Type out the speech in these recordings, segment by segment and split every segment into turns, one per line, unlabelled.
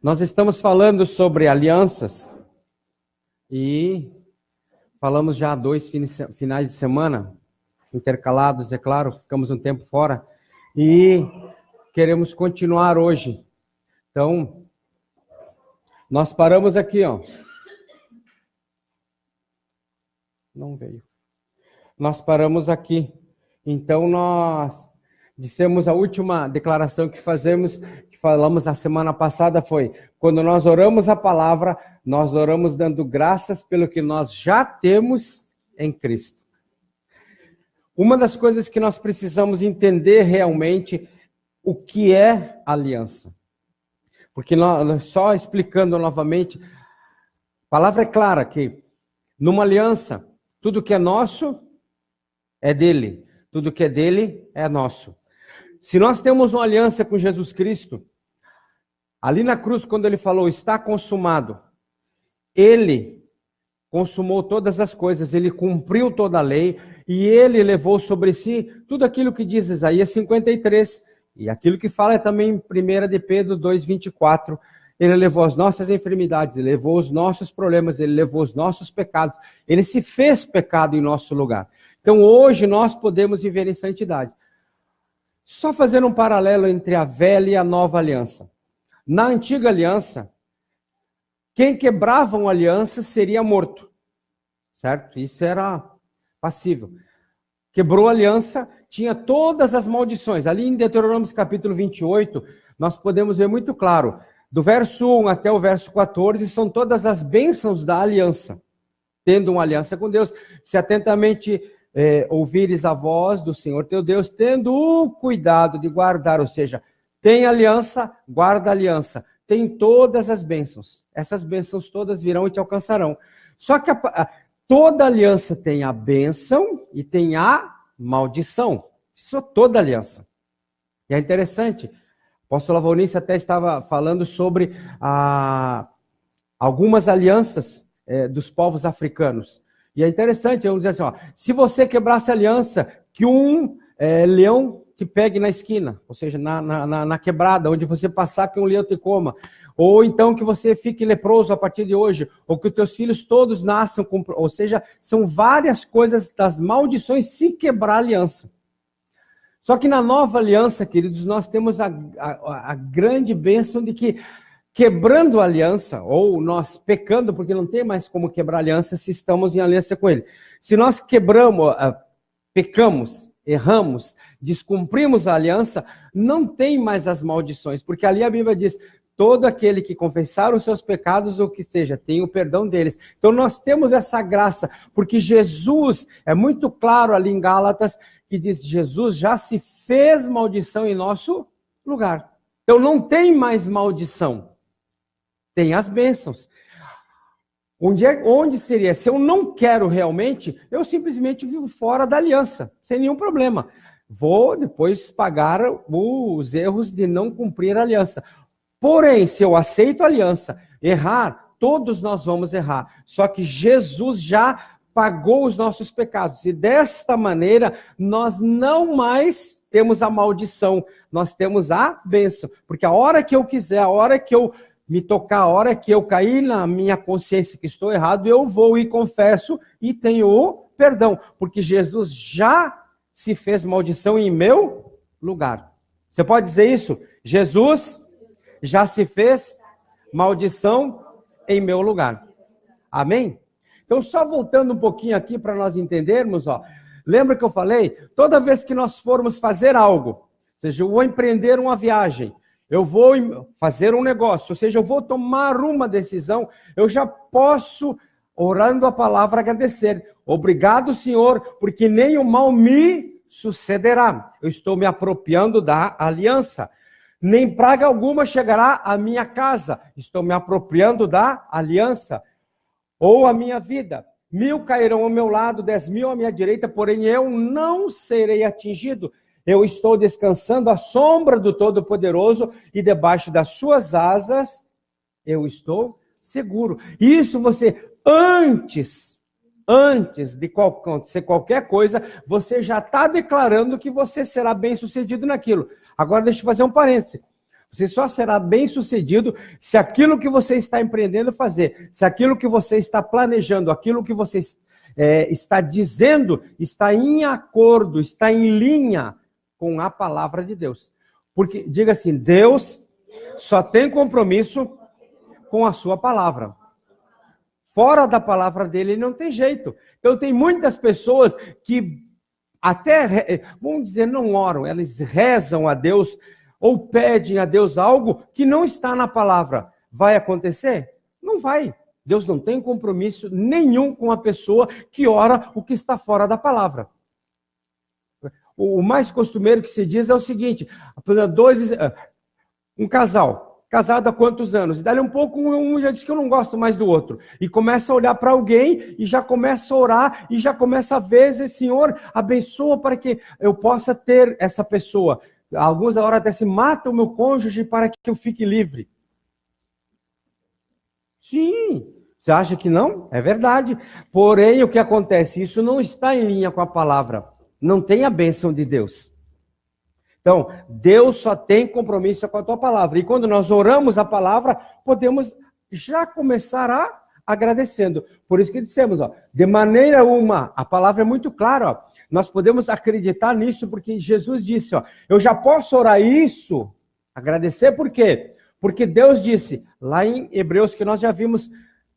Nós estamos falando sobre alianças e falamos já 2 finais de semana, intercalados, é claro, ficamos um tempo fora e queremos continuar hoje. Então, nós paramos aqui, ó. Não veio. Nós paramos aqui. Então, nós dissemos a última declaração que falamos a semana passada foi, quando nós oramos a palavra, nós oramos dando graças pelo que nós já temos em Cristo. Uma das coisas que nós precisamos entender realmente o que é aliança. Porque nós, só explicando novamente, a palavra é clara que numa aliança, tudo que é nosso é dele, tudo que é dele é nosso. Se nós temos uma aliança com Jesus Cristo, ali na cruz, quando ele falou, está consumado, ele consumou todas as coisas, ele cumpriu toda a lei, e ele levou sobre si tudo aquilo que diz Isaías 53, e aquilo que fala também em 1 de Pedro 2,24, ele levou as nossas enfermidades, ele levou os nossos problemas, ele levou os nossos pecados, ele se fez pecado em nosso lugar. Então hoje nós podemos viver em santidade. Só fazendo um paralelo entre a velha e a nova aliança. Na antiga aliança, quem quebrava uma aliança seria morto, certo? Isso era passível. Quebrou a aliança, tinha todas as maldições. Ali em Deuteronômio capítulo 28, nós podemos ver muito claro, do verso 1 até o verso 14, são todas as bênçãos da aliança. Tendo uma aliança com Deus, se atentamente ouvires a voz do Senhor teu Deus, tendo o cuidado de guardar, ou seja, tem aliança, guarda a aliança, tem todas as bênçãos. Essas bênçãos todas virão e te alcançarão. Só que toda aliança tem a bênção e tem a maldição. Isso é toda aliança. E é interessante, o apóstolo Valnice até estava falando sobre algumas alianças dos povos africanos. E é interessante, vamos dizer assim, ó, se você quebrasse a aliança, que um leão te pegue na esquina, ou seja, na quebrada, onde você passar, que um leão te coma. Ou então que você fique leproso a partir de hoje, ou que os teus filhos todos nasçam, ou seja, são várias coisas das maldições se quebrar a aliança. Só que na nova aliança, queridos, nós temos a grande bênção de que, quebrando a aliança, ou nós pecando, porque não tem mais como quebrar a aliança se estamos em aliança com ele. Se nós pecamos, erramos, descumprimos a aliança, não tem mais as maldições, porque ali a Bíblia diz, todo aquele que confessar os seus pecados, ou que seja, tem o perdão deles. Então nós temos essa graça, porque Jesus, é muito claro ali em Gálatas, que diz, Jesus já se fez maldição em nosso lugar. Então não tem mais maldição. Tem as bênçãos. Onde seria? Se eu não quero realmente, eu simplesmente vivo fora da aliança, sem nenhum problema. Vou depois pagar os erros de não cumprir a aliança. Porém, se eu aceito a aliança, errar, todos nós vamos errar. Só que Jesus já pagou os nossos pecados. E desta maneira, nós não mais temos a maldição. Nós temos a bênção. Porque a hora que eu quiser, a hora que eu me tocar, a hora que eu cair na minha consciência que estou errado, eu vou e confesso e tenho o perdão. Porque Jesus já se fez maldição em meu lugar. Você pode dizer isso? Jesus já se fez maldição em meu lugar. Amém? Então, só voltando um pouquinho aqui para nós entendermos, ó. Lembra que eu falei? Toda vez que nós formos fazer algo, ou seja, eu vou empreender uma viagem, eu vou fazer um negócio, ou seja, eu vou tomar uma decisão, eu já posso, orando a palavra, agradecer. Obrigado, Senhor, porque nenhum mal me sucederá. Eu estou me apropriando da aliança. Nem praga alguma chegará à minha casa. Estou me apropriando da aliança. Ou a minha vida. 1000 cairão ao meu lado, 10.000 à minha direita, porém eu não serei atingido. Eu estou descansando à sombra do Todo-Poderoso e debaixo das suas asas eu estou seguro. Isso você, antes de acontecer qualquer coisa, você já está declarando que você será bem-sucedido naquilo. Agora deixa eu fazer um parêntese. Você só será bem-sucedido se aquilo que você está empreendendo fazer, se aquilo que você está planejando, aquilo que você está dizendo, está em acordo, está em linha com a palavra de Deus. Porque, diga assim, Deus só tem compromisso com a sua palavra. Fora da palavra dele, ele não tem jeito. Então, tem muitas pessoas que até, vamos dizer, não oram, elas rezam a Deus ou pedem a Deus algo que não está na palavra. Vai acontecer? Não vai. Deus não tem compromisso nenhum com a pessoa que ora o que está fora da palavra. O mais costumeiro que se diz é o seguinte, um casal, casado há quantos anos? E dali um pouco, um já diz que eu não gosto mais do outro. E começa a olhar para alguém, e já começa a orar, e já começa a ver, Senhor, abençoa para que eu possa ter essa pessoa. Alguns da hora até se mata o meu cônjuge para que eu fique livre. Sim, você acha que não? É verdade. Porém, o que acontece? Isso não está em linha com a palavra. Não tem a bênção de Deus. Então, Deus só tem compromisso com a tua palavra. E quando nós oramos a palavra, podemos já começar agradecendo. Por isso que dissemos, de maneira uma, a palavra é muito clara, nós podemos acreditar nisso, porque Jesus disse, eu já posso orar isso, agradecer por quê? Porque Deus disse, lá em Hebreus, que nós já vimos,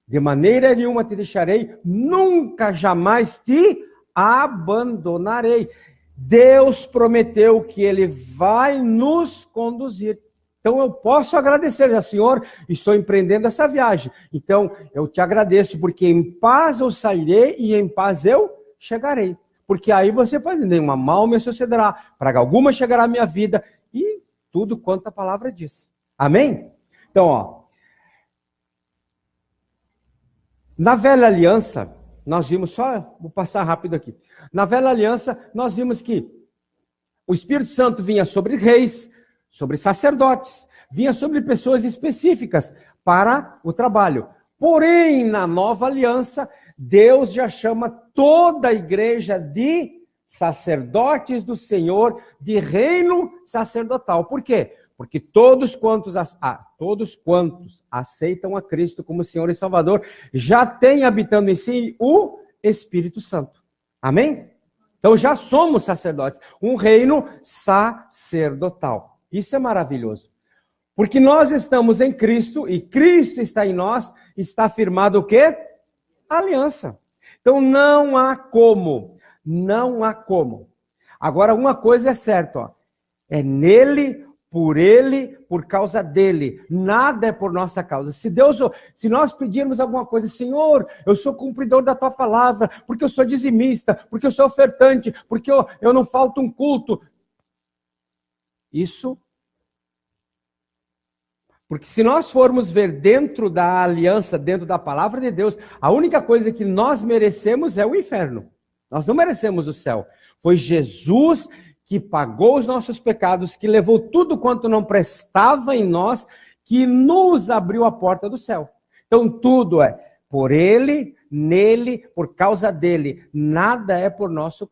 de maneira nenhuma te deixarei, nunca jamais te abandonarei. Deus prometeu que Ele vai nos conduzir. Então eu posso agradecer, Senhor, estou empreendendo essa viagem. Então eu te agradeço, porque em paz eu sairei e em paz eu chegarei. Porque aí você pode dizer, nenhuma mal me sucederá, praga alguma chegará à minha vida, e tudo quanto a palavra diz. Amém? Então, na velha aliança, nós vimos, vou passar rápido aqui. Na velha aliança, nós vimos que o Espírito Santo vinha sobre reis, sobre sacerdotes, vinha sobre pessoas específicas para o trabalho. Porém, na nova aliança, Deus já chama toda a igreja de sacerdotes do Senhor, de reino sacerdotal. Por quê? Porque todos quantos aceitam a Cristo como Senhor e Salvador, já têm habitando em si o Espírito Santo. Amém? Então já somos sacerdotes, um reino sacerdotal. Isso é maravilhoso. Porque nós estamos em Cristo e Cristo está em nós, está firmado o quê? A aliança. Então não há como. Agora uma coisa é certa, é nele, por ele, por causa dele. Nada é por nossa causa. Se nós pedirmos alguma coisa, Senhor, eu sou cumpridor da tua palavra, porque eu sou dizimista, porque eu sou ofertante, porque eu não falto um culto. Porque se nós formos ver dentro da aliança, dentro da palavra de Deus, a única coisa que nós merecemos é o inferno. Nós não merecemos o céu. Foi Jesus que pagou os nossos pecados, que levou tudo quanto não prestava em nós, que nos abriu a porta do céu. Então tudo é por ele, nele, por causa dele. Nada é por nossa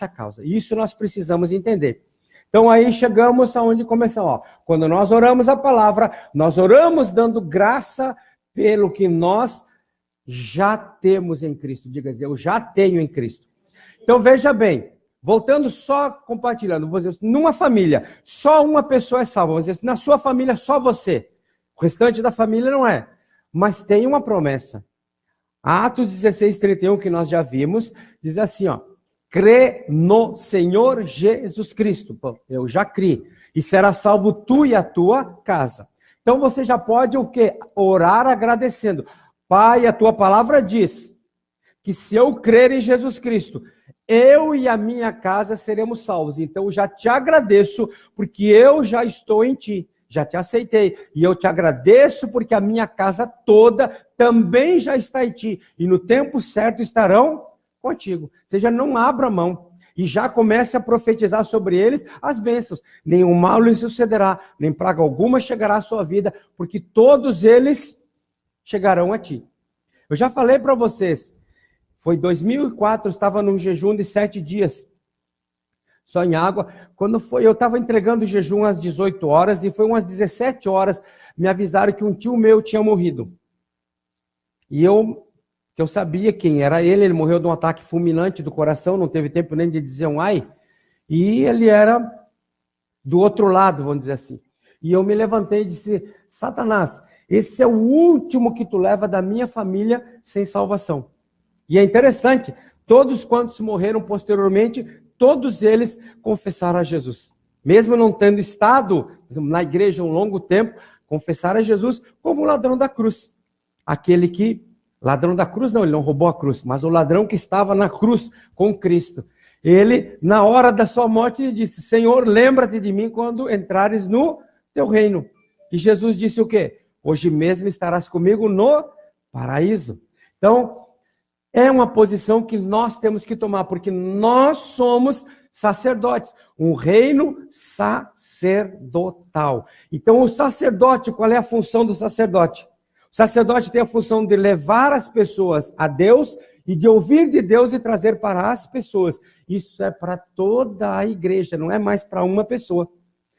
causa. Isso nós precisamos entender. Então aí chegamos aonde começamos. Quando nós oramos a palavra, nós oramos dando graça pelo que nós já temos em Cristo. Diga assim, eu já tenho em Cristo. Então veja bem, voltando só compartilhando, vou dizer, numa família, só uma pessoa é salva. Vamos dizer, na sua família, só você. O restante da família não é. Mas tem uma promessa. Atos 16:31, que nós já vimos, diz assim, crê no Senhor Jesus Cristo. Pô, eu já criei. E será salvo tu e a tua casa. Então você já pode o quê? Orar agradecendo. Pai, a tua palavra diz que se eu crer em Jesus Cristo, eu e a minha casa seremos salvos. Então eu já te agradeço, porque eu já estou em ti. Já te aceitei. E eu te agradeço, porque a minha casa toda também já está em ti. E no tempo certo estarão contigo. Ou seja, não abra mão. E já comece a profetizar sobre eles as bênçãos. Nenhum mal lhes sucederá, nem praga alguma chegará à sua vida, porque todos eles chegarão a ti. Eu já falei para vocês, foi 2004, eu estava num jejum de 7 dias. só em água. Quando foi, eu estava entregando o jejum às 18 horas e foi umas 17 horas, me avisaram que um tio meu tinha morrido. E eu sabia quem era ele morreu de um ataque fulminante do coração, não teve tempo nem de dizer um ai. E ele era do outro lado, vamos dizer assim. E eu me levantei e disse, Satanás, esse é o último que tu leva da minha família sem salvação. E é interessante, todos quantos morreram posteriormente, todos eles confessaram a Jesus. Mesmo não tendo estado na igreja um longo tempo, confessaram a Jesus como o ladrão da cruz. Aquele que, ladrão da cruz não, ele não roubou a cruz, mas o ladrão que estava na cruz com Cristo. Ele, na hora da sua morte, disse, Senhor, lembra-te de mim quando entrares no teu reino. E Jesus disse o quê? Hoje mesmo estarás comigo no paraíso. Então, é uma posição que nós temos que tomar, porque nós somos sacerdotes, um reino sacerdotal. Então, o sacerdote, qual é a função do sacerdote? O sacerdote tem a função de levar as pessoas a Deus e de ouvir de Deus e trazer para as pessoas. Isso é para toda a igreja, não é mais para uma pessoa.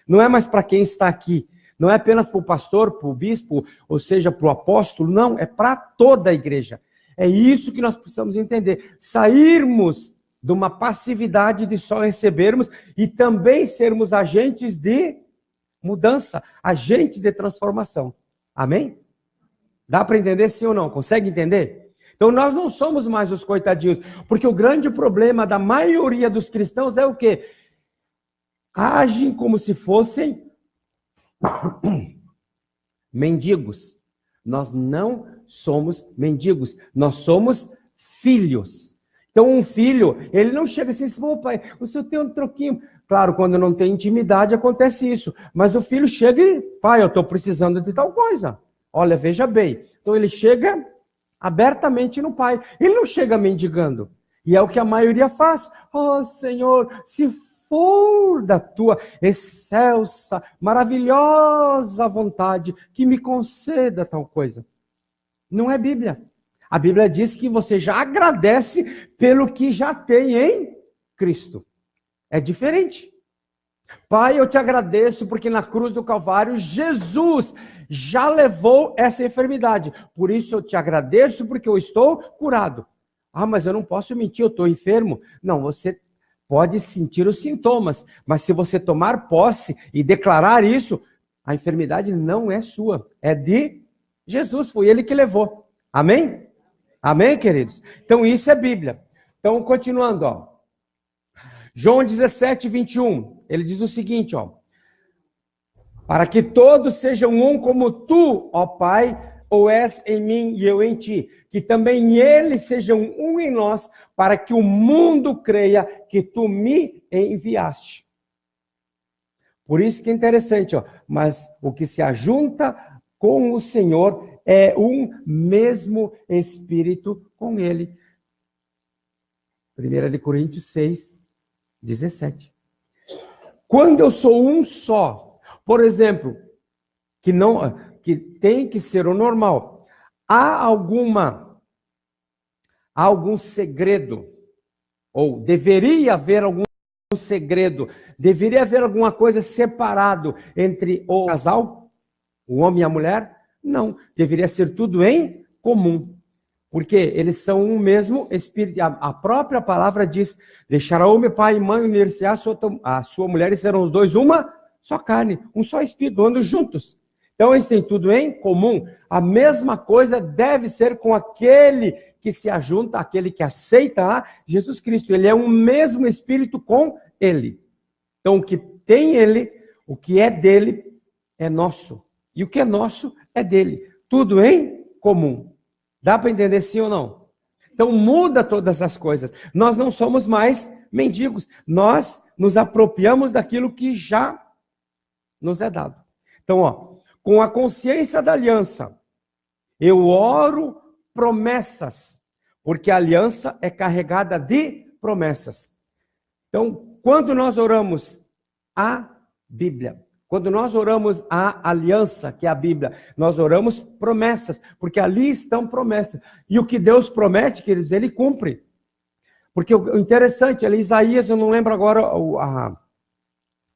Não é mais para quem está aqui. Não é apenas para o pastor, para o bispo, ou seja, para o apóstolo. Não, é para toda a igreja. É isso que nós precisamos entender. Sairmos de uma passividade de só recebermos e também sermos agentes de mudança, agentes de transformação. Amém? Dá para entender sim ou não? Consegue entender? Então nós não somos mais os coitadinhos, porque o grande problema da maioria dos cristãos é o quê? Agem como se fossem mendigos. Nós não somos mendigos, nós somos filhos. Então um filho, ele não chega assim, ô pai, o senhor tem um troquinho. Claro, quando não tem intimidade acontece isso, mas o filho chega e, pai, eu estou precisando de tal coisa. Olha, veja bem. Então ele chega abertamente no pai, ele não chega mendigando. E é o que a maioria faz. Oh Senhor, se for da tua excelsa, maravilhosa vontade, que me conceda tal coisa. Não é Bíblia. A Bíblia diz que você já agradece pelo que já tem em Cristo. É diferente. Pai, eu te agradeço porque na cruz do Calvário, Jesus já levou essa enfermidade. Por isso eu te agradeço porque eu estou curado. Ah, mas eu não posso mentir, eu estou enfermo. Não, você pode sentir os sintomas, mas se você tomar posse e declarar isso, a enfermidade não é sua, é de Jesus, foi ele que levou. Amém? Amém, queridos? Então isso é Bíblia. Então, continuando, ó. João 17, 21, ele diz o seguinte, ó. Para que todos sejam um como tu, ó Pai, ou és em mim e eu em ti, que também eles sejam um em nós, para que o mundo creia que tu me enviaste. Por isso que é interessante, ó, mas o que se ajunta com o Senhor é um mesmo Espírito com ele. 1 Coríntios 6, 17. Quando eu sou um só, por exemplo, que tem que ser o normal, há algum segredo, ou deveria haver algum segredo, deveria haver alguma coisa separado entre o casal, o homem e a mulher? Não, deveria ser tudo em comum. Porque eles são um mesmo espírito. A própria palavra diz, deixará homem, pai e mãe, unir-se-á a sua mulher e serão os dois uma só carne, um só espírito, andam juntos. Então eles têm tudo em comum. A mesma coisa deve ser com aquele que se ajunta, aquele que aceita a Jesus Cristo. Ele é um mesmo espírito com ele. Então o que tem ele, o que é dele, é nosso. E o que é nosso é dele. Tudo em comum. Dá para entender sim ou não? Então muda todas as coisas. Nós não somos mais mendigos. Nós nos apropriamos daquilo que já nos é dado. Então, ó, com a consciência da aliança, eu oro promessas, porque a aliança é carregada de promessas. Então, quando nós oramos a Bíblia, quando nós oramos a aliança, que é a Bíblia, nós oramos promessas, porque ali estão promessas. E o que Deus promete, queridos, Ele cumpre. Porque o interessante, ali Isaías, eu não lembro agora o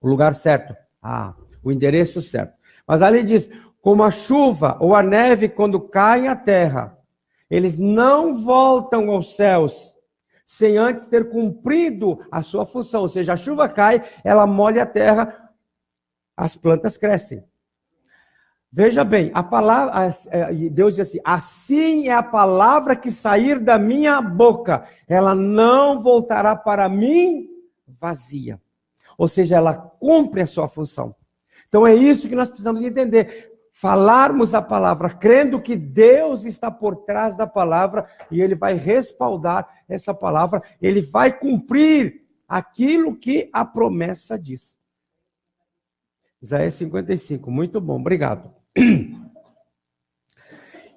lugar certo, o endereço certo. Mas ali diz, como a chuva ou a neve quando caem à terra, eles não voltam aos céus sem antes ter cumprido a sua função. Ou seja, a chuva cai, ela molha a terra, as plantas crescem. Veja bem, a palavra, Deus diz assim é a palavra que sair da minha boca, ela não voltará para mim vazia. Ou seja, ela cumpre a sua função. Então é isso que nós precisamos entender. Falarmos a palavra, crendo que Deus está por trás da palavra e Ele vai respaldar essa palavra, Ele vai cumprir aquilo que a promessa diz. Isaías 55, muito bom, obrigado.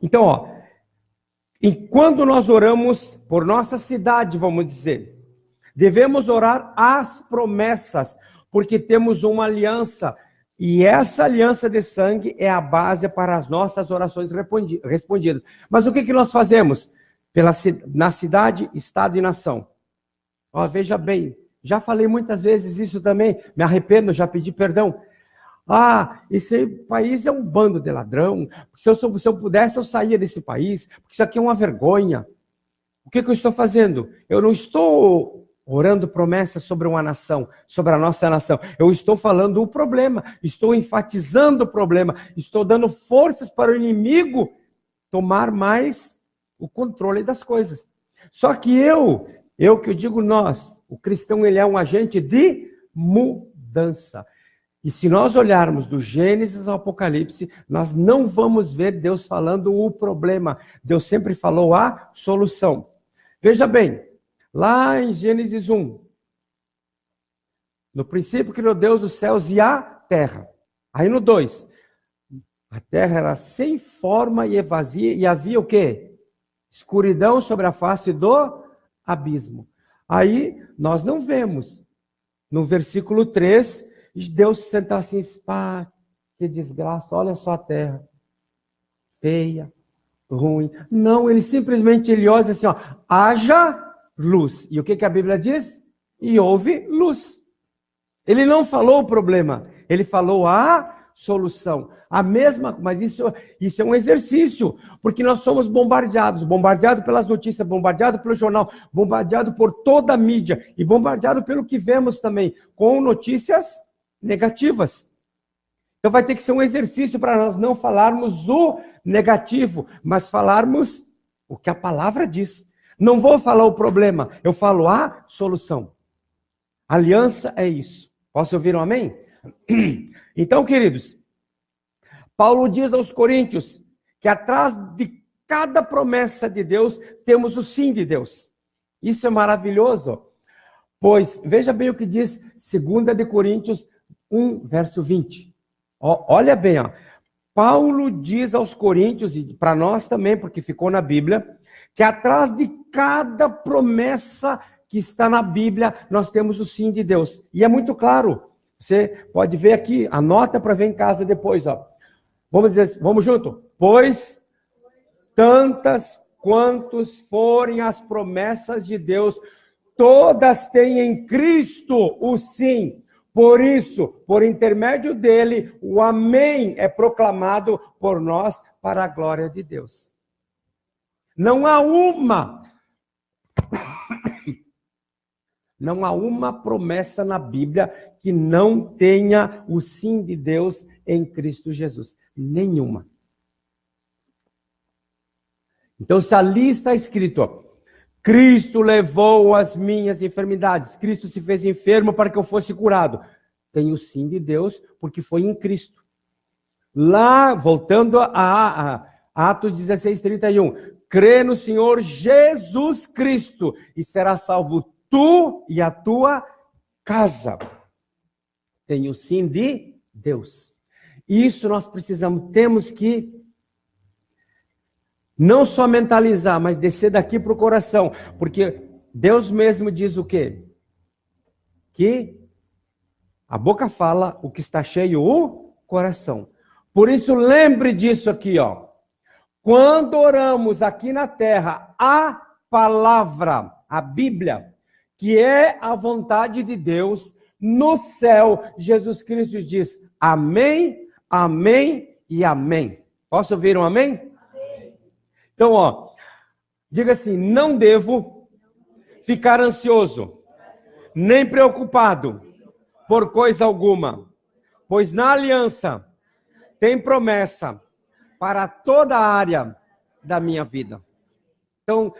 Então, quando nós oramos por nossa cidade, vamos dizer, devemos orar as promessas, porque temos uma aliança, e essa aliança de sangue é a base para as nossas orações respondidas. Mas o que nós fazemos? Na cidade, estado e nação. Veja bem, já falei muitas vezes isso também, me arrependo, já pedi perdão. Esse país é um bando de ladrão. Se eu pudesse, eu saía desse país, porque isso aqui é uma vergonha. O que eu estou fazendo? Eu não estou orando promessas sobre uma nação, sobre a nossa nação. Eu estou falando o problema, estou enfatizando o problema, estou dando forças para o inimigo tomar mais o controle das coisas. Só que eu que eu digo nós, o cristão, ele é um agente de mudança. E se nós olharmos do Gênesis ao Apocalipse, nós não vamos ver Deus falando o problema. Deus sempre falou a solução. Veja bem, lá em Gênesis 1, no princípio criou Deus os céus e a terra. Aí no 2, a terra era sem forma e vazia, e havia o quê? Escuridão sobre a face do abismo. Aí nós não vemos. No versículo 3, Deus senta assim, que desgraça, olha só a terra, feia, ruim. Não, ele simplesmente olha e diz assim, haja luz. E o que a Bíblia diz? E houve luz. Ele não falou o problema, ele falou a solução. Mas isso é um exercício, porque nós somos bombardeados pelas notícias, bombardeados pelo jornal, bombardeados por toda a mídia, e bombardeados pelo que vemos também, com notícias negativas. Então vai ter que ser um exercício para nós não falarmos o negativo, mas falarmos o que a palavra diz. Não vou falar o problema, eu falo a solução. Aliança é isso. Posso ouvir um amém? Então, queridos, Paulo diz aos Coríntios que atrás de cada promessa de Deus temos o sim de Deus. Isso é maravilhoso. Pois, veja bem o que diz 2 de Coríntios 1, verso 20. Olha bem, Paulo diz aos Coríntios, e para nós também, porque ficou na Bíblia, que atrás de cada promessa que está na Bíblia, nós temos o sim de Deus. E é muito claro. Você pode ver aqui, anota para ver em casa depois. Vamos junto? Pois tantas quantos forem as promessas de Deus, todas têm em Cristo o sim. Por isso, por intermédio dele, o amém é proclamado por nós para a glória de Deus. Não há uma promessa na Bíblia que não tenha o sim de Deus em Cristo Jesus. Nenhuma. Então, se ali está escrito, Cristo levou as minhas enfermidades, Cristo se fez enfermo para que eu fosse curado, tem o sim de Deus, porque foi em Cristo. Lá, voltando a Atos 16:31, crê no Senhor Jesus Cristo e será salvo tu e a tua casa. Tem o sim de Deus. Isso nós temos que não só mentalizar, mas descer daqui para o coração. Porque Deus mesmo diz o quê? Que a boca fala o que está cheio o coração. Por isso lembre disso aqui, Quando oramos aqui na terra, a palavra, a Bíblia, que é a vontade de Deus no céu, Jesus Cristo diz amém, amém e amém. Posso ouvir um amém? Amém. Então, diga assim, não devo ficar ansioso, nem preocupado por coisa alguma, pois na aliança tem promessa para toda a área da minha vida. Então,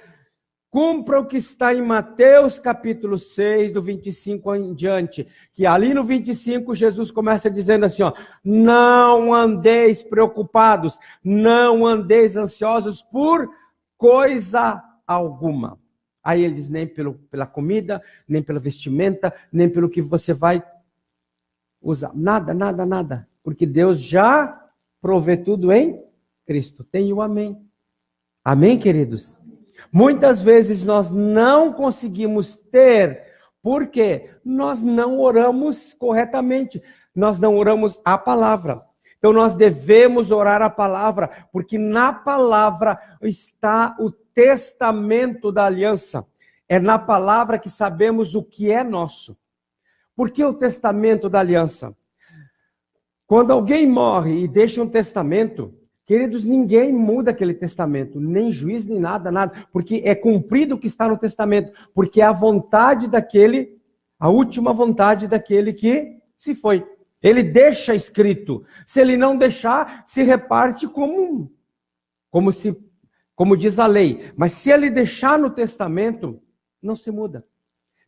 cumpra o que está em Mateus capítulo 6, do 25 em diante, que ali no 25 Jesus começa dizendo assim, não andeis preocupados, não andeis ansiosos por coisa alguma. Aí ele diz, nem pela comida, nem pela vestimenta, nem pelo que você vai usar. Nada, nada, nada. Porque Deus já provê tudo em Cristo. Tem o amém. Amém, queridos? Muitas vezes nós não conseguimos ter, porque nós não oramos corretamente. Nós não oramos a palavra. Então nós devemos orar a palavra, porque na palavra está o testamento da aliança. É na palavra que sabemos o que é nosso. Por que o testamento da aliança? Quando alguém morre e deixa um testamento, queridos, ninguém muda aquele testamento, nem juiz, nem nada, nada, porque é cumprido o que está no testamento, porque é a vontade daquele, a última vontade daquele que se foi. Ele deixa escrito. Se ele não deixar, se reparte como diz a lei. Mas se ele deixar no testamento, não se muda.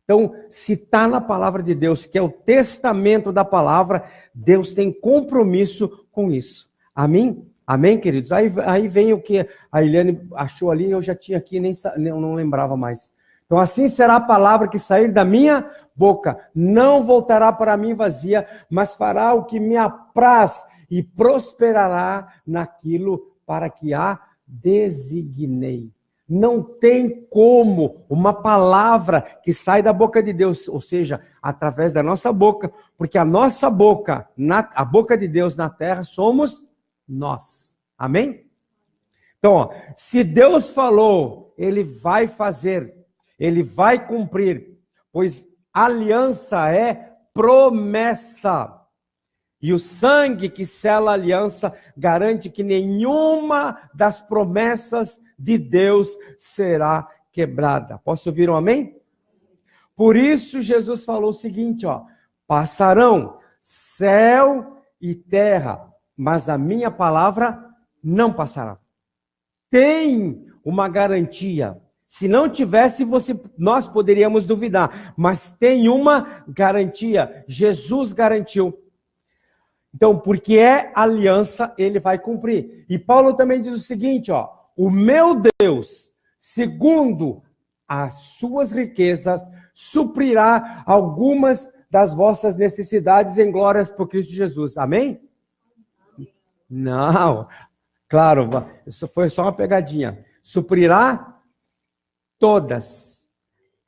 Então, se está na palavra de Deus, que é o testamento da palavra, Deus tem compromisso com isso. Amém? Amém, queridos? Aí vem o que a Eliane achou ali, eu já tinha aqui, eu não lembrava mais. Então, assim será a palavra que sair da minha boca. Não voltará para mim vazia, mas fará o que me apraz e prosperará naquilo para que a designei. Não tem como uma palavra que sai da boca de Deus, ou seja, através da nossa boca, porque a nossa boca, a boca de Deus na terra, somos nós. Amém? Então, se Deus falou, Ele vai fazer, Ele vai cumprir, pois aliança é promessa. E o sangue que sela a aliança garante que nenhuma das promessas de Deus será quebrada. Posso ouvir um amém? Por isso Jesus falou o seguinte, passarão céu e terra, mas a minha palavra não passará. Tem uma garantia. Se não tivesse, nós poderíamos duvidar, mas tem uma garantia. Jesus garantiu. Então, porque é aliança, ele vai cumprir. E Paulo também diz o seguinte, o meu Deus, segundo as suas riquezas, suprirá algumas das vossas necessidades em glórias por Cristo Jesus. Amém? Não, claro, isso foi só uma pegadinha. Suprirá todas.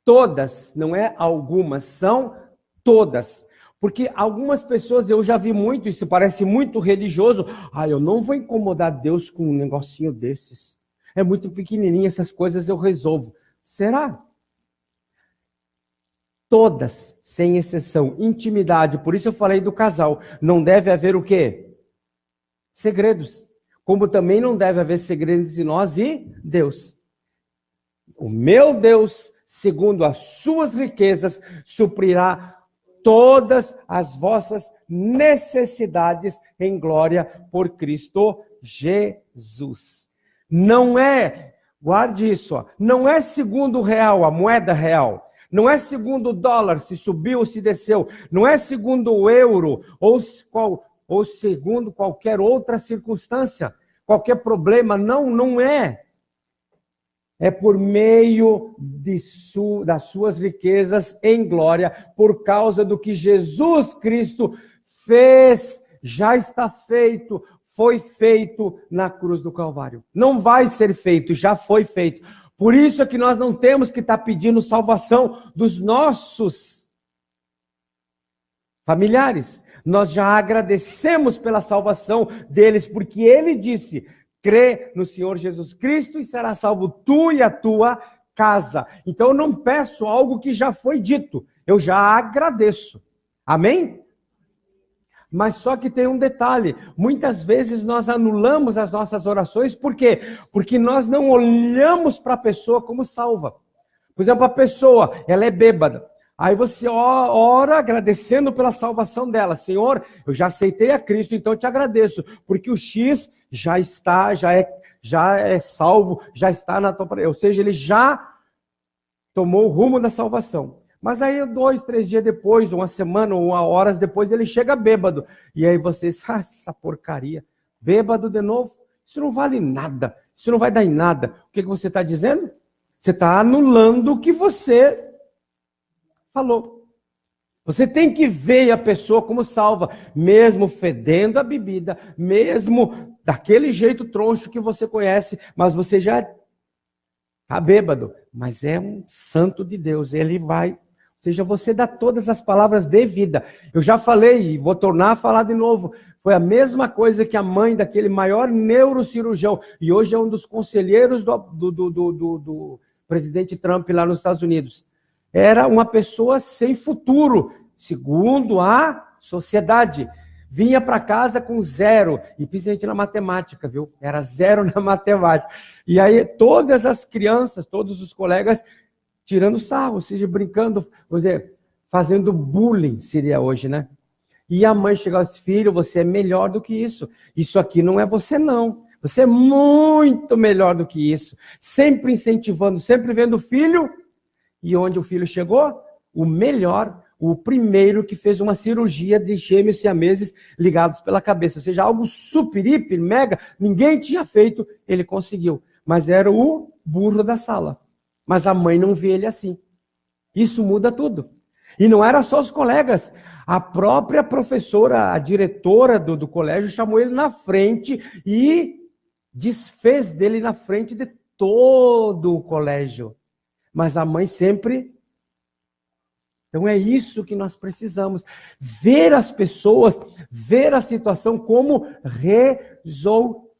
Todas, não é algumas, são todas. Porque algumas pessoas, eu já vi muito, isso parece muito religioso. Eu não vou incomodar Deus com um negocinho desses. É muito pequenininho, essas coisas eu resolvo. Será? Todas, sem exceção, intimidade. Por isso eu falei do casal. Não deve haver o quê? Segredos. Como também não deve haver segredos entre nós e Deus. O meu Deus, segundo as suas riquezas, suprirá todas as vossas necessidades em glória por Cristo Jesus. Não é, guarde isso, não é segundo o real, a moeda real. Não é segundo o dólar, se subiu ou se desceu. Não é segundo o euro ou segundo qualquer outra circunstância, qualquer problema. Não é. É por meio das suas riquezas em glória, por causa do que Jesus Cristo fez, já está feito, foi feito na cruz do Calvário. Não vai ser feito, já foi feito. Por isso é que nós não temos que estar pedindo salvação dos nossos familiares. Nós já agradecemos pela salvação deles, porque Ele disse: crê no Senhor Jesus Cristo e será salvo tu e a tua casa. Então eu não peço algo que já foi dito, eu já agradeço. Amém? Mas só que tem um detalhe, muitas vezes nós anulamos as nossas orações, por quê? Porque nós não olhamos para a pessoa como salva. Por exemplo, a pessoa, ela é bêbada. Aí você ora agradecendo pela salvação dela. Senhor, eu já aceitei a Cristo, então eu te agradeço, porque o X já é salvo, já está na tua... Ou seja, ele já tomou o rumo da salvação. Mas aí 2, 3 dias depois, uma semana, ou horas depois, ele chega bêbado. E aí vocês, essa porcaria, bêbado de novo? Isso não vale nada, isso não vai dar em nada. O que você está dizendo? Você está anulando o que você falou. Você tem que ver a pessoa como salva, mesmo fedendo a bebida, mesmo daquele jeito troncho que você conhece, mas você já está bêbado. Mas é um santo de Deus, ele vai... Ou seja, você dá todas as palavras de vida. Eu já falei e vou tornar a falar de novo. Foi a mesma coisa que a mãe daquele maior neurocirurgião. E hoje é um dos conselheiros do presidente Trump lá nos Estados Unidos. Era uma pessoa sem futuro, segundo a sociedade. Vinha para casa com 0, e principalmente na matemática, viu? Era 0 na matemática. E aí todas as crianças, todos os colegas... tirando sarro, ou seja, brincando, fazendo bullying, seria hoje, né? E a mãe chegava e disse, filho, você é melhor do que isso. Isso aqui não é você, não. Você é muito melhor do que isso. Sempre incentivando, sempre vendo o filho. E onde o filho chegou? O melhor, o primeiro que fez uma cirurgia de gêmeos siameses ligados pela cabeça. Ou seja, algo super, hiper, mega, ninguém tinha feito, ele conseguiu. Mas era o burro da sala. Mas a mãe não vê ele assim. Isso muda tudo. E não era só os colegas. A própria professora, a diretora do colégio, chamou ele na frente e desfez dele na frente de todo o colégio. Mas a mãe sempre... Então é isso que nós precisamos. Ver as pessoas, ver a situação como resolvida.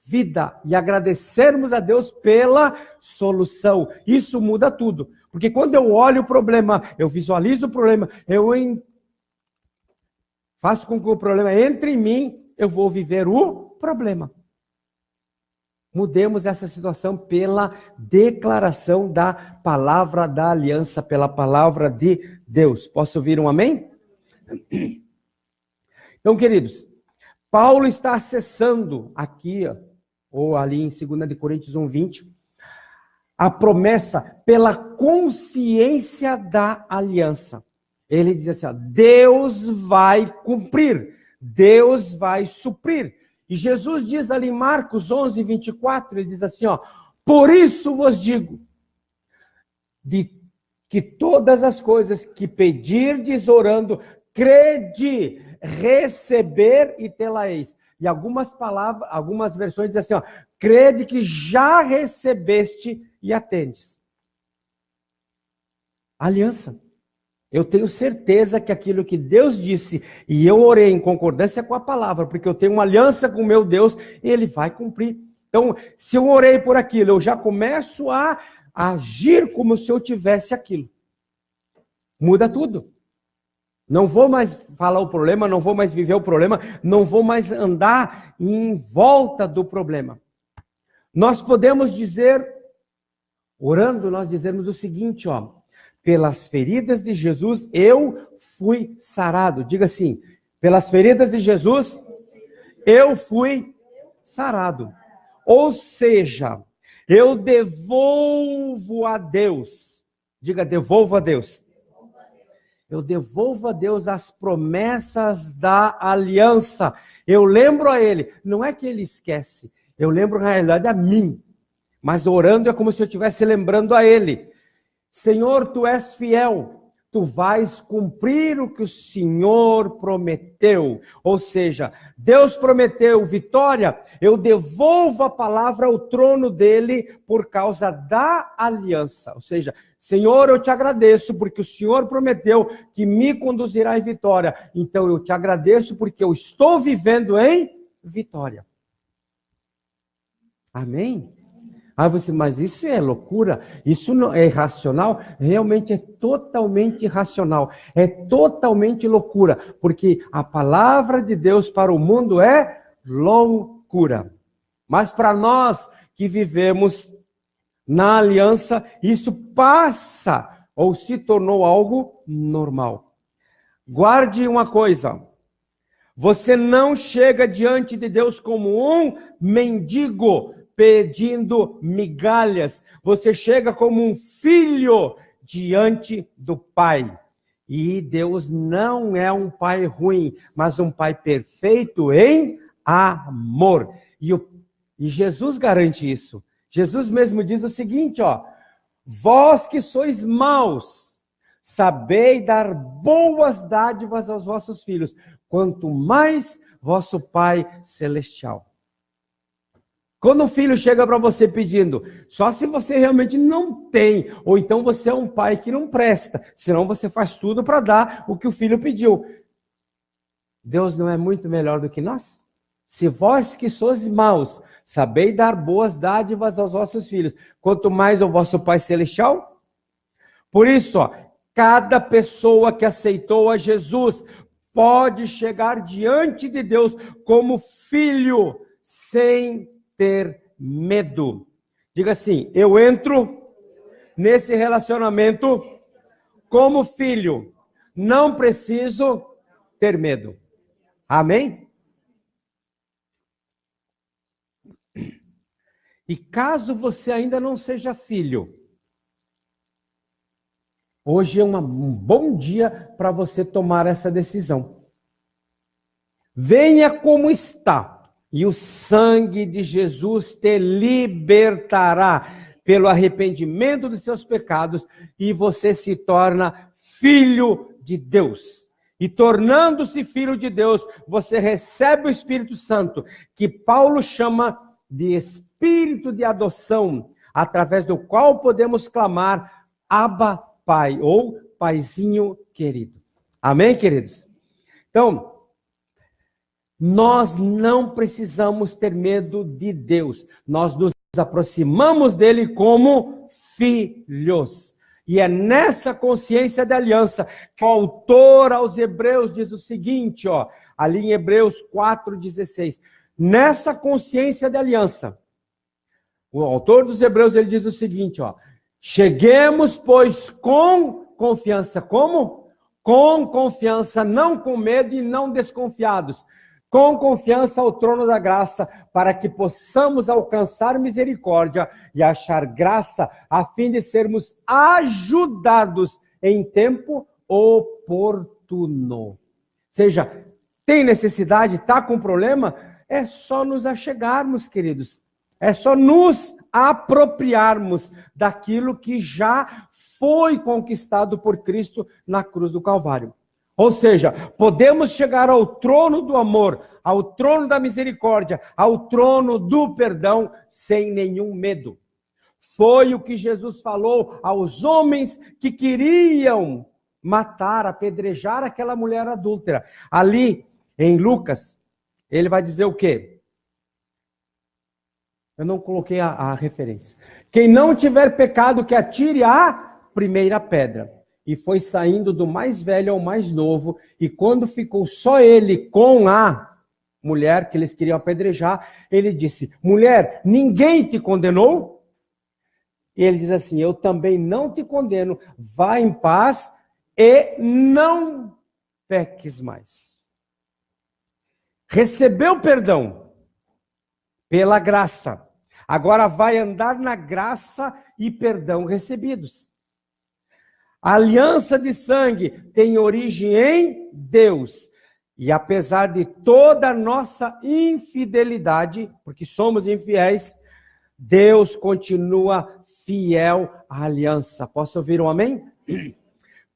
E agradecermos a Deus pela solução. Isso muda tudo. Porque quando eu olho o problema, eu visualizo o problema, faço com que o problema entre em mim, eu vou viver o problema. Mudemos essa situação pela declaração da palavra da aliança, pela palavra de Deus. Posso ouvir um amém? Então, queridos, Paulo está acessando aqui, ou ali em 2 Coríntios 1:20, a promessa pela consciência da aliança. Ele diz assim, Deus vai cumprir, Deus vai suprir. E Jesus diz ali em Marcos 11:24, ele diz assim, por isso vos digo, de que todas as coisas que pedirdes orando, crede, receber e tê-la-eis. E algumas versões dizem assim, crede que já recebeste e atendes. Aliança. Eu tenho certeza que aquilo que Deus disse, e eu orei em concordância com a palavra, porque eu tenho uma aliança com o meu Deus, ele vai cumprir. Então, se eu orei por aquilo, eu já começo a agir como se eu tivesse aquilo. Muda tudo. Não vou mais falar o problema, não vou mais viver o problema, não vou mais andar em volta do problema. Nós podemos dizer, orando, nós dizemos o seguinte, pelas feridas de Jesus eu fui sarado. Diga assim, pelas feridas de Jesus eu fui sarado. Ou seja, eu devolvo a Deus. Diga, devolvo a Deus. Eu devolvo a Deus as promessas da aliança. Eu lembro a Ele. Não é que Ele esquece. Eu lembro, na realidade, a mim. Mas orando é como se eu estivesse lembrando a Ele. Senhor, Tu és fiel. Tu vais cumprir o que o Senhor prometeu. Ou seja, Deus prometeu vitória. Eu devolvo a palavra ao trono dele por causa da aliança. Ou seja, Senhor, eu te agradeço porque o Senhor prometeu que me conduzirá em vitória. Então eu te agradeço porque eu estou vivendo em vitória. Amém? Aí você, mas isso é loucura? Isso não é irracional? Realmente é totalmente irracional. É totalmente loucura. Porque a palavra de Deus para o mundo é loucura. Mas para nós que vivemos na aliança, isso passa ou se tornou algo normal. Guarde uma coisa. Você não chega diante de Deus como um mendigo pedindo migalhas. Você chega como um filho diante do Pai. E Deus não é um pai ruim, mas um pai perfeito em amor. E Jesus garante isso. Jesus mesmo diz o seguinte, ó: vós que sois maus, sabei dar boas dádivas aos vossos filhos, quanto mais vosso Pai Celestial. Quando o filho chega para você pedindo, só se você realmente não tem, ou então você é um pai que não presta, senão você faz tudo para dar o que o filho pediu. Deus não é muito melhor do que nós? Se vós que sois maus, sabei dar boas dádivas aos vossos filhos, quanto mais ao vosso Pai Celestial. Por isso, ó, cada pessoa que aceitou a Jesus pode chegar diante de Deus como filho, sem ter medo. Diga assim: eu entro nesse relacionamento como filho, não preciso ter medo. Amém? E caso você ainda não seja filho, hoje é um bom dia para você tomar essa decisão. Venha como está. E o sangue de Jesus te libertará pelo arrependimento dos seus pecados e você se torna filho de Deus. E tornando-se filho de Deus, você recebe o Espírito Santo, que Paulo chama de Espírito de adoção, através do qual podemos clamar Abba Pai, ou Paizinho querido. Amém, queridos? Então, nós não precisamos ter medo de Deus. Nós nos aproximamos dele como filhos. E é nessa consciência de aliança que o autor aos Hebreus diz o seguinte, ó, ali em Hebreus 4,16. Nessa consciência de aliança, o autor dos Hebreus ele diz o seguinte, ó: cheguemos, pois, com confiança. Como? Com confiança, não com medo e não desconfiados. Com confiança ao trono da graça, para que possamos alcançar misericórdia e achar graça, a fim de sermos ajudados em tempo oportuno. Ou seja, tem necessidade, está com problema? É só nos achegarmos, queridos. É só nos apropriarmos daquilo que já foi conquistado por Cristo na cruz do Calvário. Ou seja, podemos chegar ao trono do amor, ao trono da misericórdia, ao trono do perdão, sem nenhum medo. Foi o que Jesus falou aos homens que queriam matar, apedrejar aquela mulher adúltera. Ali, em Lucas, ele vai dizer o quê? Eu não coloquei a referência. Quem não tiver pecado, que atire a primeira pedra. E foi saindo do mais velho ao mais novo, e quando ficou só ele com a mulher que eles queriam apedrejar, ele disse: mulher, ninguém te condenou? E ele diz assim: eu também não te condeno, vá em paz e não peques mais. Recebeu perdão pela graça, agora vai andar na graça e perdão recebidos. A aliança de sangue tem origem em Deus. E apesar de toda a nossa infidelidade, porque somos infiéis, Deus continua fiel à aliança. Posso ouvir um amém?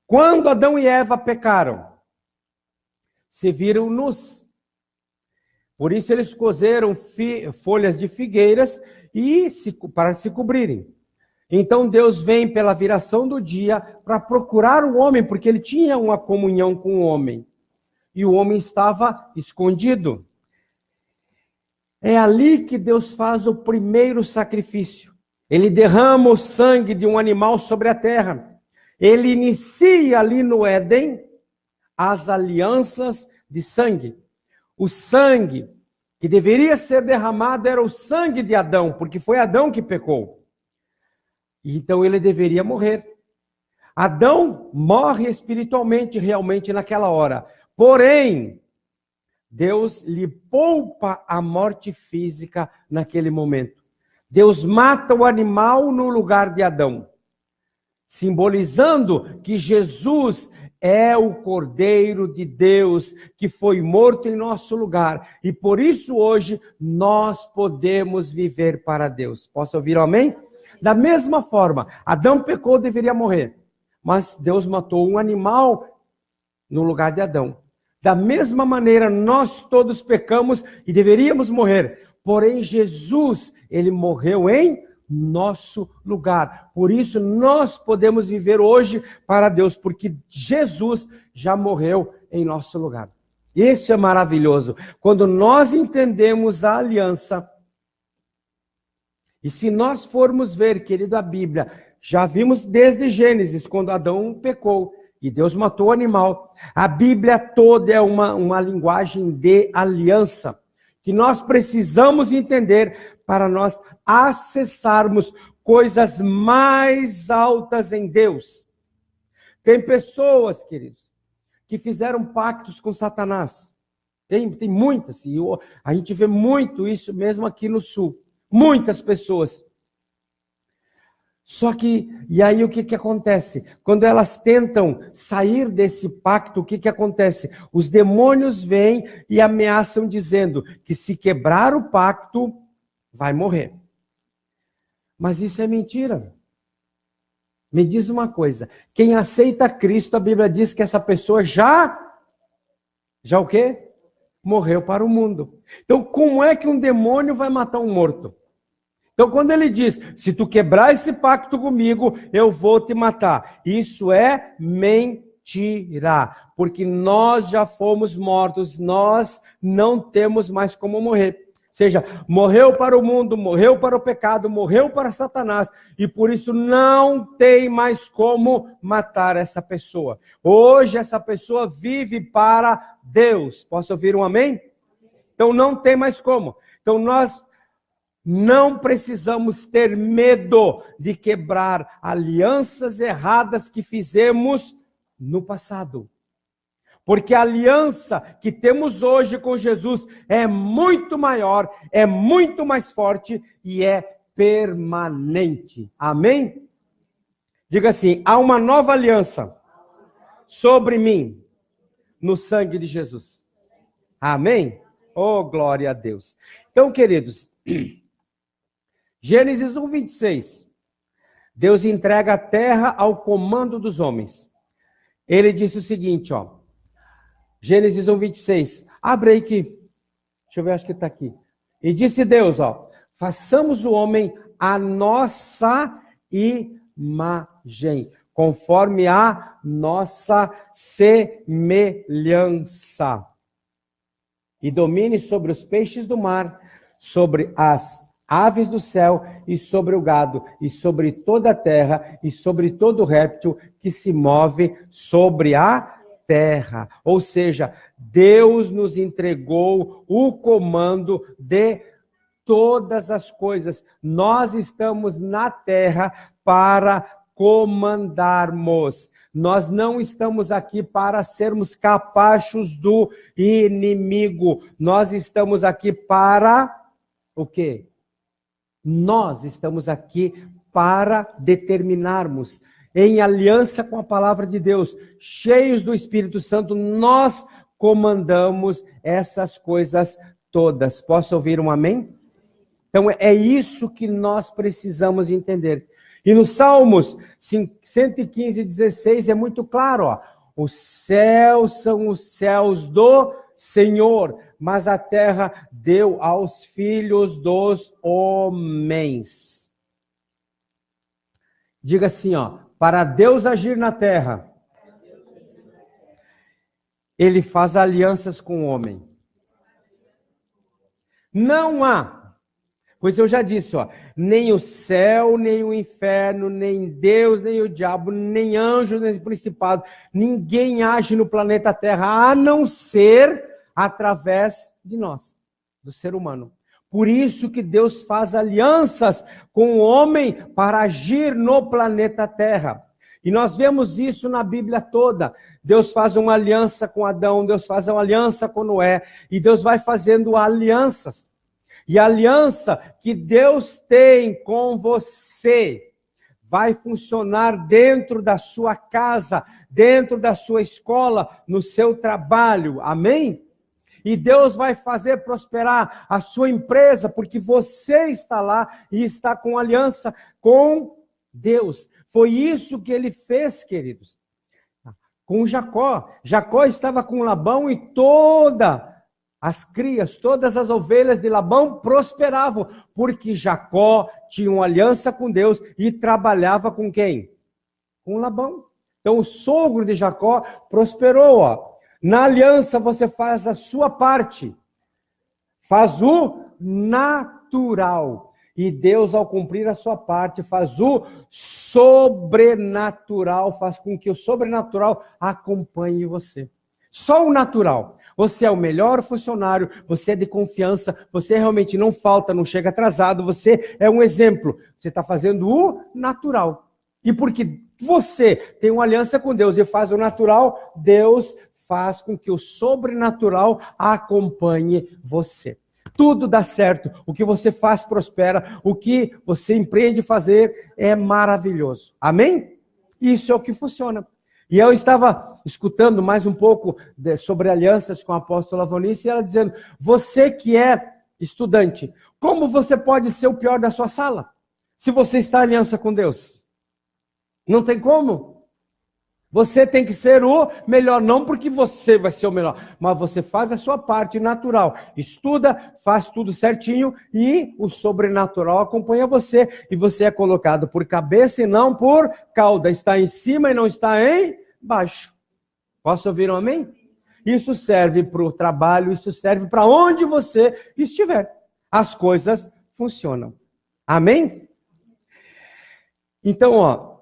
Quando Adão e Eva pecaram, se viram nus. Por isso eles cozeram folhas de figueiras para se cobrirem. Então Deus vem pela viração do dia para procurar o homem, porque ele tinha uma comunhão com o homem. E o homem estava escondido. É ali que Deus faz o primeiro sacrifício. Ele derrama o sangue de um animal sobre a terra. Ele inicia ali no Éden as alianças de sangue. O sangue que deveria ser derramado era o sangue de Adão, porque foi Adão que pecou. Então ele deveria morrer. Adão morre espiritualmente, realmente, naquela hora. Porém, Deus lhe poupa a morte física naquele momento. Deus mata o animal no lugar de Adão, simbolizando que Jesus é o Cordeiro de Deus que foi morto em nosso lugar. E por isso hoje nós podemos viver para Deus. Posso ouvir um amém? Da mesma forma, Adão pecou, deveria morrer. Mas Deus matou um animal no lugar de Adão. Da mesma maneira, nós todos pecamos e deveríamos morrer. Porém, Jesus, ele morreu em nosso lugar. Por isso, nós podemos viver hoje para Deus, porque Jesus já morreu em nosso lugar. Isso é maravilhoso. Quando nós entendemos a aliança, e se nós formos ver, querido, a Bíblia, já vimos desde Gênesis, quando Adão pecou e Deus matou o animal. A Bíblia toda é uma linguagem de aliança, que nós precisamos entender para nós acessarmos coisas mais altas em Deus. Tem pessoas, queridos, que fizeram pactos com Satanás. Tem muitas, e a gente vê muito isso mesmo aqui no Sul. Muitas pessoas. Só que, e aí o que acontece? Quando elas tentam sair desse pacto, o que acontece? Os demônios vêm e ameaçam dizendo que se quebrar o pacto, vai morrer. Mas isso é mentira. Me diz uma coisa, quem aceita Cristo, a Bíblia diz que essa pessoa já o quê? Morreu para o mundo. Então, como é que um demônio vai matar um morto? Então, quando ele diz, se tu quebrar esse pacto comigo, eu vou te matar. Isso é mentira. Porque nós já fomos mortos, nós não temos mais como morrer. Ou seja, morreu para o mundo, morreu para o pecado, morreu para Satanás. E por isso não tem mais como matar essa pessoa. Hoje essa pessoa vive para Deus. Posso ouvir um amém? Então não tem mais como. Então nós não precisamos ter medo de quebrar alianças erradas que fizemos no passado. Porque a aliança que temos hoje com Jesus é muito maior, é muito mais forte e é permanente. Amém? Diga assim, há uma nova aliança sobre mim no sangue de Jesus. Amém? Oh, glória a Deus. Então, queridos, Gênesis 1:26. Deus entrega a terra ao comando dos homens. Ele disse o seguinte, ó. Gênesis 1:26. Abre aí que. Deixa eu ver, acho que está aqui. E disse Deus, ó. Façamos o homem a nossa imagem, conforme a nossa semelhança. E domine sobre os peixes do mar, sobre as aves do céu e sobre o gado, e sobre toda a terra, e sobre todo réptil que se move sobre a terra. Ou seja, Deus nos entregou o comando de todas as coisas. Nós estamos na terra para comandarmos. Nós não estamos aqui para sermos capachos do inimigo. Nós estamos aqui para o quê? Nós estamos aqui para determinarmos, em aliança com a palavra de Deus, cheios do Espírito Santo, nós comandamos essas coisas todas. Posso ouvir um amém? Então é isso que nós precisamos entender. E no Salmos 115:16 é muito claro, ó. Os céus são os céus do Senhor, mas a terra deu aos filhos dos homens. Diga assim, ó, para Deus agir na terra, Ele faz alianças com o homem. Não há, Pois eu já disse, ó, nem o céu, nem o inferno, nem Deus, nem o diabo, nem anjo, nem principado, ninguém age no planeta Terra, a não ser através de nós, do ser humano. Por isso que Deus faz alianças com o homem para agir no planeta Terra. E nós vemos isso na Bíblia toda. Deus faz uma aliança com Adão, Deus faz uma aliança com Noé, e Deus vai fazendo alianças. E a aliança que Deus tem com você vai funcionar dentro da sua casa, dentro da sua escola, no seu trabalho. Amém? E Deus vai fazer prosperar a sua empresa, porque você está lá e está com aliança com Deus. Foi isso que ele fez, queridos, com Jacó. Jacó estava com Labão e todas as ovelhas de Labão prosperavam, porque Jacó tinha uma aliança com Deus e trabalhava com quem? Com Labão. Então o sogro de Jacó prosperou, ó. Na aliança você faz a sua parte, faz o natural. E Deus, ao cumprir a sua parte, faz o sobrenatural, faz com que o sobrenatural acompanhe você. Só o natural. Você é o melhor funcionário, você é de confiança, você realmente não falta, não chega atrasado, você é um exemplo. Você está fazendo o natural. E porque você tem uma aliança com Deus e faz o natural, Deus faz com que o sobrenatural acompanhe você. Tudo dá certo, o que você faz prospera, o que você empreende fazer é maravilhoso. Amém? Isso é o que funciona. E eu estava escutando mais um pouco sobre alianças com a apóstola Avonice, e ela dizendo, você que é estudante, como você pode ser o pior da sua sala? Se você está em aliança com Deus. Não tem como. Você tem que ser o melhor, não porque você vai ser o melhor, mas você faz a sua parte natural. Estuda, faz tudo certinho e o sobrenatural acompanha você. E você é colocado por cabeça e não por cauda. Está em cima e não está embaixo. Posso ouvir um amém? Isso serve para o trabalho, isso serve para onde você estiver. As coisas funcionam. Amém? Então, ó...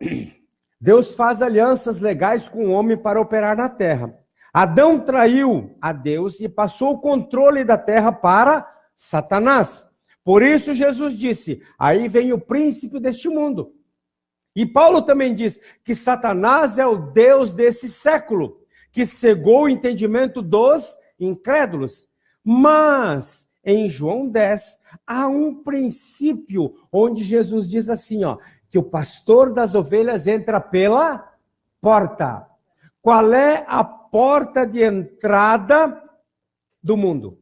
Deus faz alianças legais com o homem para operar na terra. Adão traiu a Deus e passou o controle da terra para Satanás. Por isso Jesus disse, aí vem o príncipe deste mundo. E Paulo também diz que Satanás é o Deus desse século, que cegou o entendimento dos incrédulos. Mas em João 10 há um princípio onde Jesus diz assim, ó, que o pastor das ovelhas entra pela porta. Qual é a porta de entrada do mundo?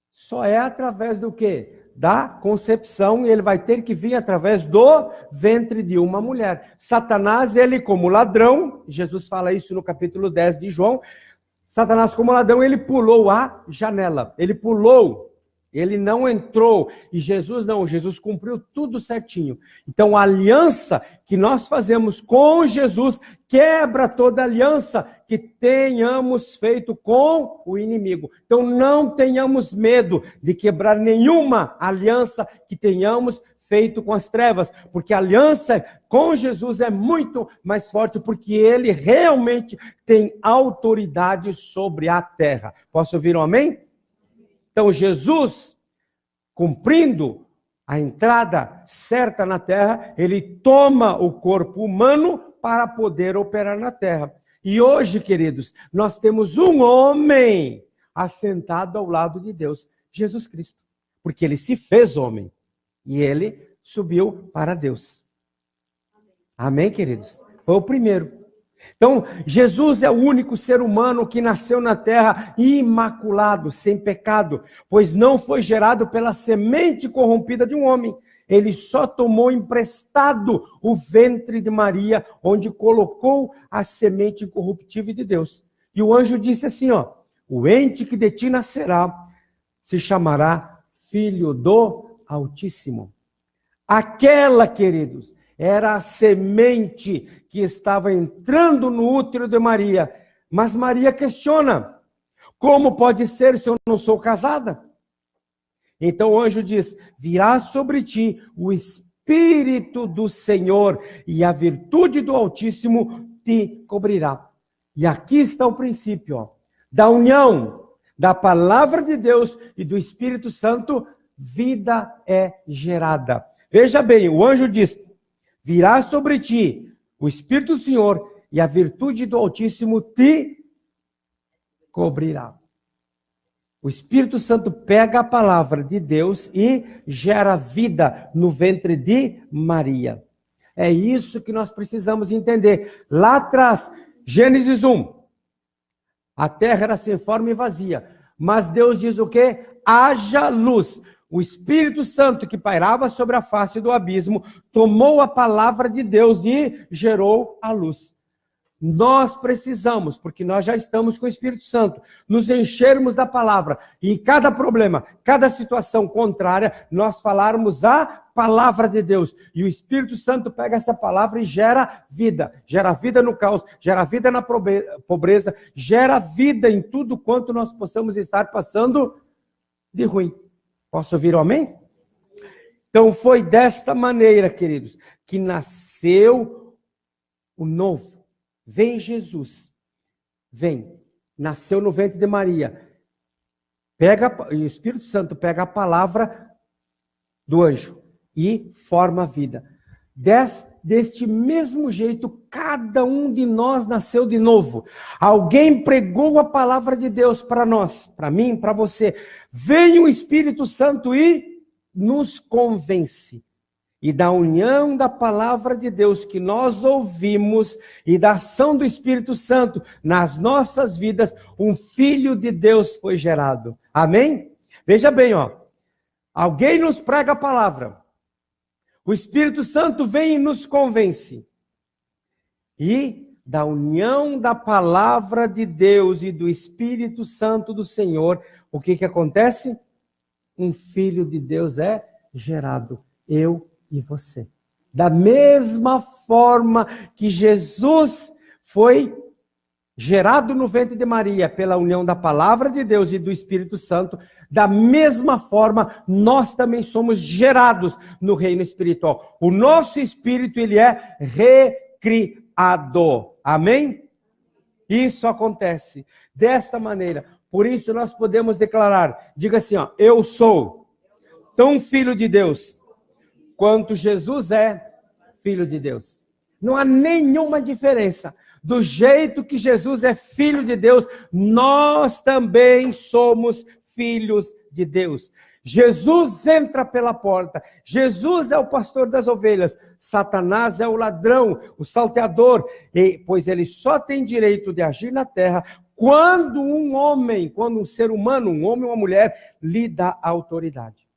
Só é através do quê? Da concepção, e ele vai ter que vir através do ventre de uma mulher. Satanás, ele como ladrão, Jesus fala isso no capítulo 10 de João, Satanás como ladrão, ele pulou a janela, ele não entrou, e Jesus não, Jesus cumpriu tudo certinho. Então a aliança que nós fazemos com Jesus quebra toda aliança que tenhamos feito com o inimigo. Então não tenhamos medo de quebrar nenhuma aliança que tenhamos feito com as trevas, porque a aliança com Jesus é muito mais forte, porque ele realmente tem autoridade sobre a terra. Posso ouvir um amém? Então, Jesus, cumprindo a entrada certa na terra, ele toma o corpo humano para poder operar na terra. E hoje, queridos, nós temos um homem assentado ao lado de Deus, Jesus Cristo, porque ele se fez homem e ele subiu para Deus. Amém, queridos? Foi o primeiro. Então, Jesus é o único ser humano que nasceu na terra imaculado, sem pecado, pois não foi gerado pela semente corrompida de um homem. Ele só tomou emprestado o ventre de Maria, onde colocou a semente incorruptível de Deus. E o anjo disse assim, ó, o ente que de ti nascerá se chamará Filho do Altíssimo. Aquela, queridos, era a semente que estava entrando no útero de Maria. Mas Maria questiona, como pode ser se eu não sou casada? Então o anjo diz: virá sobre ti o Espírito do Senhor e a virtude do Altíssimo te cobrirá. E aqui está o princípio, ó, da união da palavra de Deus e do Espírito Santo, vida é gerada. Veja bem, o anjo diz: virá sobre ti o Espírito do Senhor e a virtude do Altíssimo te cobrirá. O Espírito Santo pega a palavra de Deus e gera vida no ventre de Maria. É isso que nós precisamos entender. Lá atrás, Gênesis 1, a terra era sem forma e vazia, mas Deus diz o quê? Haja luz. O Espírito Santo que pairava sobre a face do abismo tomou a palavra de Deus e gerou a luz. Nós precisamos, porque nós já estamos com o Espírito Santo, nos enchermos da palavra e em cada problema, cada situação contrária, nós falarmos a palavra de Deus. E o Espírito Santo pega essa palavra e gera vida no caos, gera vida na pobreza, gera vida em tudo quanto nós possamos estar passando de ruim. Posso ouvir um amém? Então foi desta maneira, queridos, que nasceu o novo. Vem Jesus, nasceu no ventre de Maria, e o Espírito Santo pega a palavra do anjo e forma a vida. Deste mesmo jeito, cada um de nós nasceu de novo. Alguém pregou a palavra de Deus para nós, para mim, para você. Vem o Espírito Santo e nos convence. E da união da palavra de Deus que nós ouvimos e da ação do Espírito Santo nas nossas vidas, um Filho de Deus foi gerado. Amém? Veja bem, ó. Alguém nos prega a palavra. O Espírito Santo vem e nos convence. E da união da palavra de Deus e do Espírito Santo do Senhor, o que acontece? Um Filho de Deus é gerado. Eu e você. Da mesma forma que Jesus foi gerado no ventre de Maria pela união da palavra de Deus e do Espírito Santo, da mesma forma nós também somos gerados no reino espiritual. O nosso espírito, ele é recriado. Amém? Isso acontece desta maneira. Por isso nós podemos declarar, diga assim, ó, eu sou tão filho de Deus quanto Jesus é filho de Deus. Não há nenhuma diferença. Do jeito que Jesus é filho de Deus, nós também somos filhos de Deus. Jesus entra pela porta. Jesus é o pastor das ovelhas. Satanás é o ladrão, o salteador. Pois ele só tem direito de agir na terra quando um ser humano, um homem ou uma mulher, lhe dá autoridade.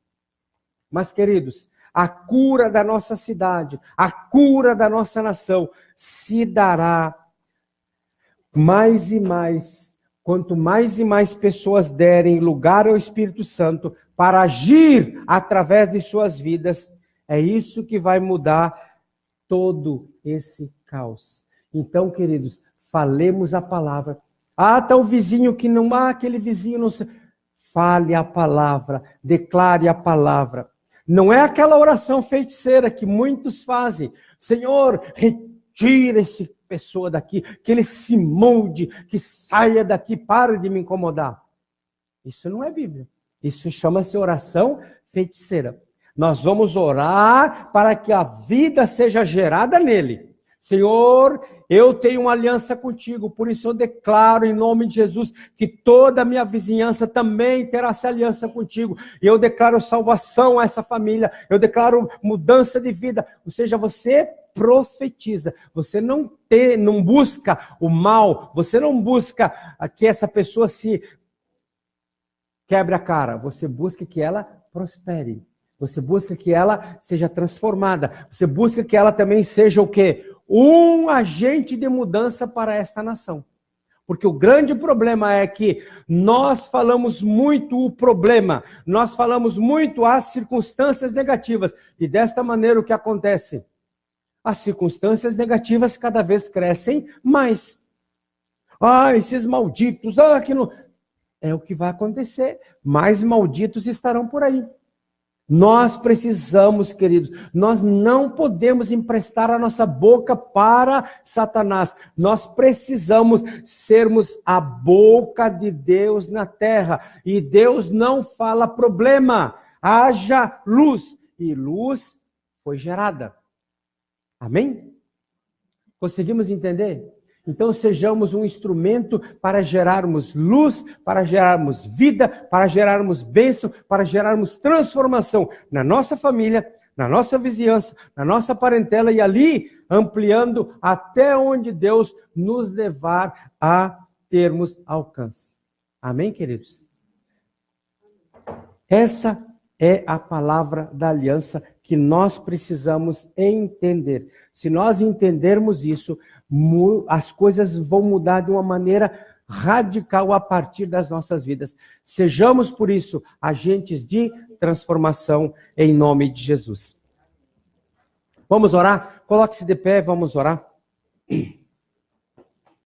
Mas, queridos, a cura da nossa cidade, a cura da nossa nação se dará mais e mais, quanto mais e mais pessoas derem lugar ao Espírito Santo para agir através de suas vidas. É isso que vai mudar todo esse caos. Então, queridos, falemos a palavra. Tá o vizinho que não há, aquele vizinho não sei. Fale a palavra, declare a palavra. Não é aquela oração feiticeira que muitos fazem. Senhor, retira essa pessoa daqui, que ele se molde, que saia daqui, pare de me incomodar. Isso não é Bíblia. Isso chama-se oração feiticeira. Nós vamos orar para que a vida seja gerada nele. Senhor, eu tenho uma aliança contigo, por isso eu declaro em nome de Jesus que toda a minha vizinhança também terá essa aliança contigo. E eu declaro salvação a essa família, eu declaro mudança de vida. Ou seja, você profetiza, você não busca o mal, você não busca que essa pessoa se quebre a cara, você busca que ela prospere. Você busca que ela seja transformada. Você busca que ela também seja o quê? Um agente de mudança para esta nação. Porque o grande problema é que nós falamos muito o problema, nós falamos muito as circunstâncias negativas. E desta maneira o que acontece? As circunstâncias negativas cada vez crescem mais. Esses malditos, que não... é o que vai acontecer. Mais malditos estarão por aí. Nós precisamos, queridos, nós não podemos emprestar a nossa boca para Satanás. Nós precisamos sermos a boca de Deus na terra. E Deus não fala problema. Haja luz. E luz foi gerada. Amém? Conseguimos entender? Então sejamos um instrumento para gerarmos luz, para gerarmos vida, para gerarmos bênção, para gerarmos transformação na nossa família, na nossa vizinhança, na nossa parentela e ali ampliando até onde Deus nos levar a termos alcance. Amém, queridos? Essa é a palavra da aliança que nós precisamos entender. Se nós entendermos isso, as coisas vão mudar de uma maneira radical a partir das nossas vidas. Sejamos, por isso, agentes de transformação em nome de Jesus. Vamos orar? Coloque-se de pé, vamos orar.